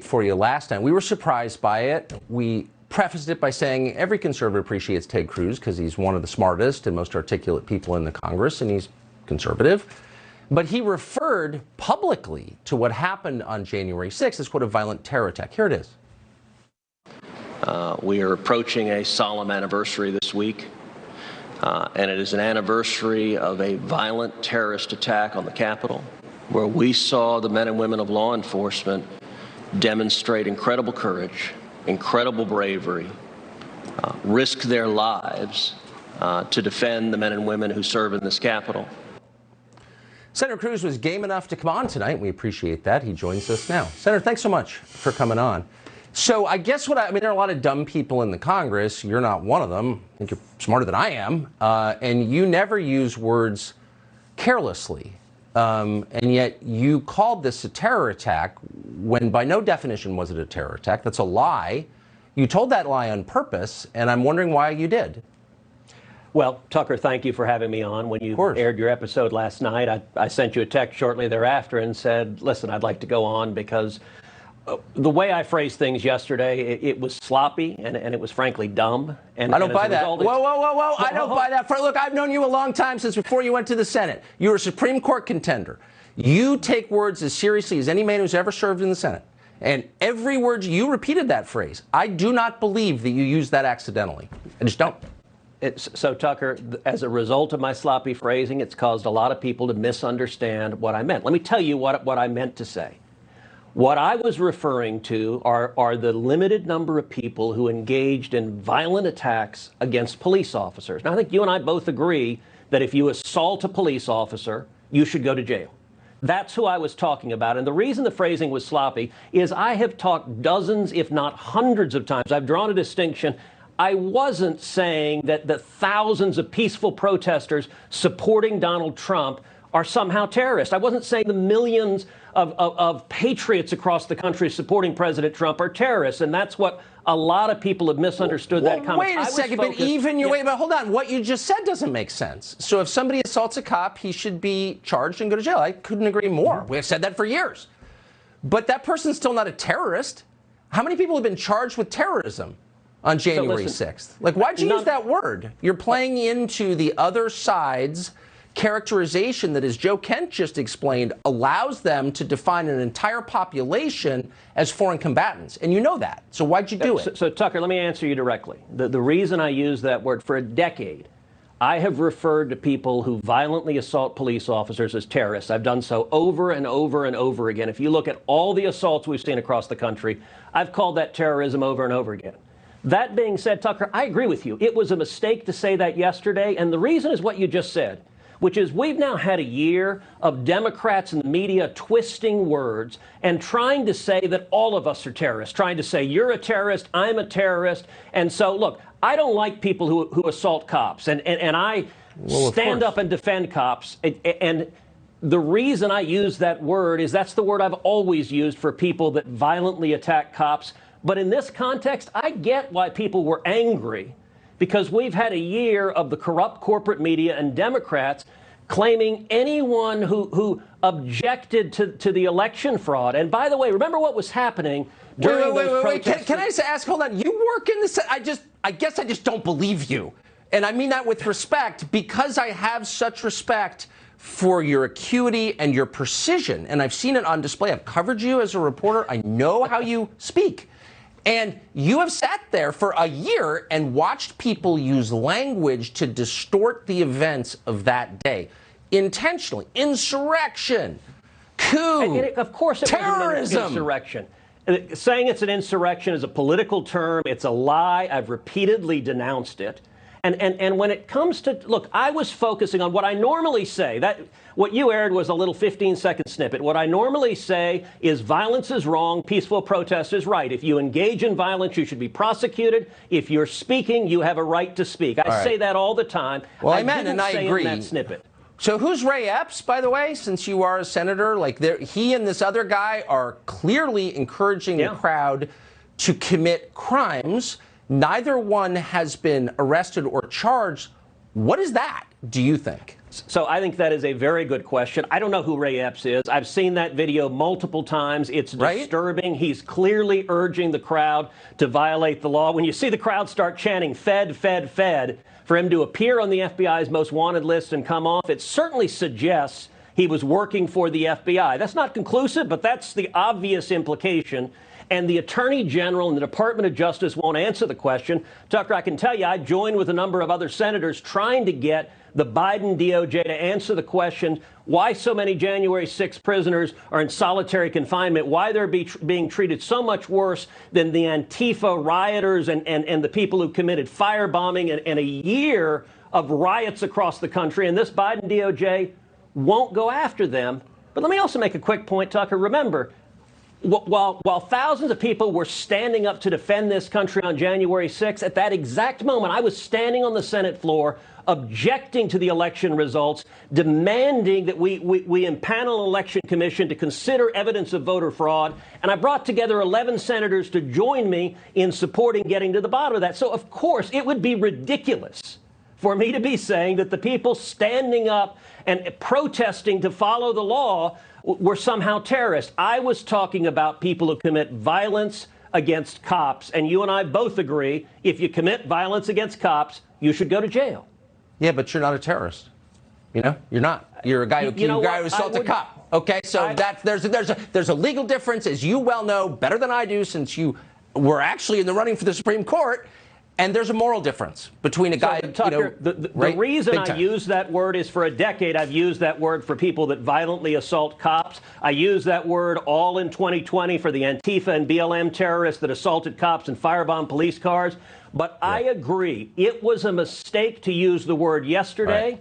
For you last time. We were surprised by it. We prefaced it by saying every conservative appreciates Ted Cruz because he's one of the smartest and most articulate people in the Congress, and he's conservative. But he referred publicly to what happened on January 6th as, quote, a violent terror attack. Here it is. We are approaching a solemn anniversary this week, and it is an anniversary of a violent terrorist attack on the Capitol, where we saw the men and women of law enforcement demonstrate incredible courage, incredible bravery, risk their lives to defend the men and women who serve in this Capitol. Senator Cruz was game enough to come on tonight. We appreciate that. He joins us now. Senator, thanks so much for coming on. So I guess there are a lot of dumb people in the Congress. You're not one of them. I think you're smarter than I am. And you never use words carelessly. And yet you called this a terror attack when by no definition was it a terror attack. That's a lie. You told that lie on purpose, and I'm wondering why you did. Well, Tucker, thank you for having me on. When you aired your episode last night, I sent you a text shortly thereafter and said, listen, I'd like to go on because the way I phrased things yesterday, it was sloppy and it was frankly dumb. And I don't buy that. Whoa. I don't buy that. Look, I've known you a long time, since before you went to the Senate. You were a Supreme Court contender. You take words as seriously as any man who's ever served in the Senate. And every word you repeated that phrase. I do not believe that you used that accidentally. I just don't. So, Tucker, as a result of my sloppy phrasing, it's caused a lot of people to misunderstand what I meant. Let me tell you what I meant to say. What I was referring to are the limited number of people who engaged in violent attacks against police officers. Now, I think you and I both agree that if you assault a police officer, you should go to jail. That's who I was talking about. And the reason the phrasing was sloppy is I have talked dozens, if not hundreds of times. I've drawn a distinction. I wasn't saying that the thousands of peaceful protesters supporting Donald Trump are somehow terrorists. I wasn't saying the millions of patriots across the country supporting President Trump are terrorists, and that's what a lot of people have misunderstood that comment. Wait a second, but hold on. What you just said doesn't make sense. So if somebody assaults a cop, he should be charged and go to jail. I couldn't agree more. We have said that for years. But that person's still not a terrorist. How many people have been charged with terrorism on January 6th? Like, why'd you use that word? You're playing into the other side's characterization that, as Joe Kent just explained, allows them to define an entire population as foreign combatants. And you know that. So why'd you do it? So, Tucker, let me answer you directly. The reason I use that word, for a decade, I have referred to people who violently assault police officers as terrorists. I've done so over and over and over again. If you look at all the assaults we've seen across the country, I've called that terrorism over and over again. That being said, Tucker, I agree with you. It was a mistake to say that yesterday. And the reason is what you just said, which is we've now had a year of Democrats and the media twisting words and trying to say that all of us are terrorists, trying to say you're a terrorist, I'm a terrorist. And so, look, I don't like people who assault cops, and I stand up and defend cops. And the reason I use that word is that's the word I've always used for people that violently attack cops. But in this context, I get why people were angry, because we've had a year of the corrupt corporate media and Democrats claiming anyone who objected to the election fraud. And by the way, remember what was happening during those protests? Can I just ask, hold on, you work in the I guess I just don't believe you. And I mean that with respect, because I have such respect for your acuity and your precision. And I've seen it on display. I've covered you as a reporter. I know how you speak. And you have sat there for a year and watched people use language to distort the events of that day. Intentionally. Insurrection. Coup. Of course it terrorism. Wasn't an insurrection. Saying it's an insurrection is a political term. It's a lie. I've repeatedly denounced it. And when it comes to, look, I was focusing on what I normally say. That what you aired was a little 15-second snippet. What I normally say is violence is wrong, peaceful protest is right. If you engage in violence, you should be prosecuted. If you're speaking, you have a right to speak. I say that all the time. Well, I meant, and I agree. In that snippet. So who's Ray Epps, by the way, since you are a senator? Like, he and this other guy are clearly encouraging the crowd to commit crimes. Neither one has been arrested or charged. What is that, do you think? So I think that is a very good question. I don't know who Ray Epps is. I've seen that video multiple times. It's disturbing. Right? He's clearly urging the crowd to violate the law. When you see the crowd start chanting, Fed, Fed, Fed, for him to appear on the FBI's most wanted list and come off, it certainly suggests he was working for the FBI. That's not conclusive, but that's the obvious implication. And the Attorney General and the Department of Justice won't answer the question. Tucker, I can tell you, I joined with a number of other senators trying to get the Biden DOJ to answer the question why so many January 6 prisoners are in solitary confinement, why they're being treated so much worse than the Antifa rioters and the people who committed firebombing and a year of riots across the country. And this Biden DOJ won't go after them. But let me also make a quick point, Tucker. Remember, while thousands of people were standing up to defend this country on January 6th, at that exact moment, I was standing on the Senate floor objecting to the election results, demanding that we impanel an election commission to consider evidence of voter fraud. And I brought together 11 senators to join me in supporting getting to the bottom of that. So, of course, it would be ridiculous for me to be saying that the people standing up and protesting to follow the law were somehow terrorists. I was talking about people who commit violence against cops, and you and I both agree, if you commit violence against cops, you should go to jail. Yeah, but you're not a terrorist. You know, you're not. You're a guy who assaulted a cop. Okay, so there's a legal difference, as you well know better than I do, since you were actually in the running for the Supreme Court. And there's a moral difference between a guy, Tucker, the reason I use that word is for a decade I've used that word for people that violently assault cops. I use that word all in 2020 for the Antifa and BLM terrorists that assaulted cops and firebombed police cars. But I agree, it was a mistake to use the word yesterday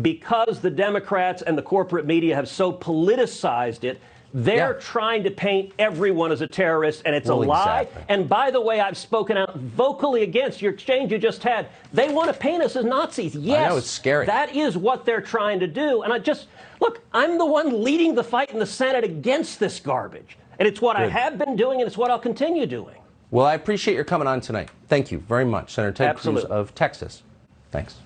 because the Democrats and the corporate media have so politicized it. They're trying to paint everyone as a terrorist, and it's a lie. Exactly. And by the way, I've spoken out vocally against your exchange you just had. They want to paint us as Nazis. Yes, I know, it's scary. That is what they're trying to do. And look, I'm the one leading the fight in the Senate against this garbage. And it's what I have been doing, and it's what I'll continue doing. Well, I appreciate your coming on tonight. Thank you very much, Senator Ted Cruz of Texas. Thanks.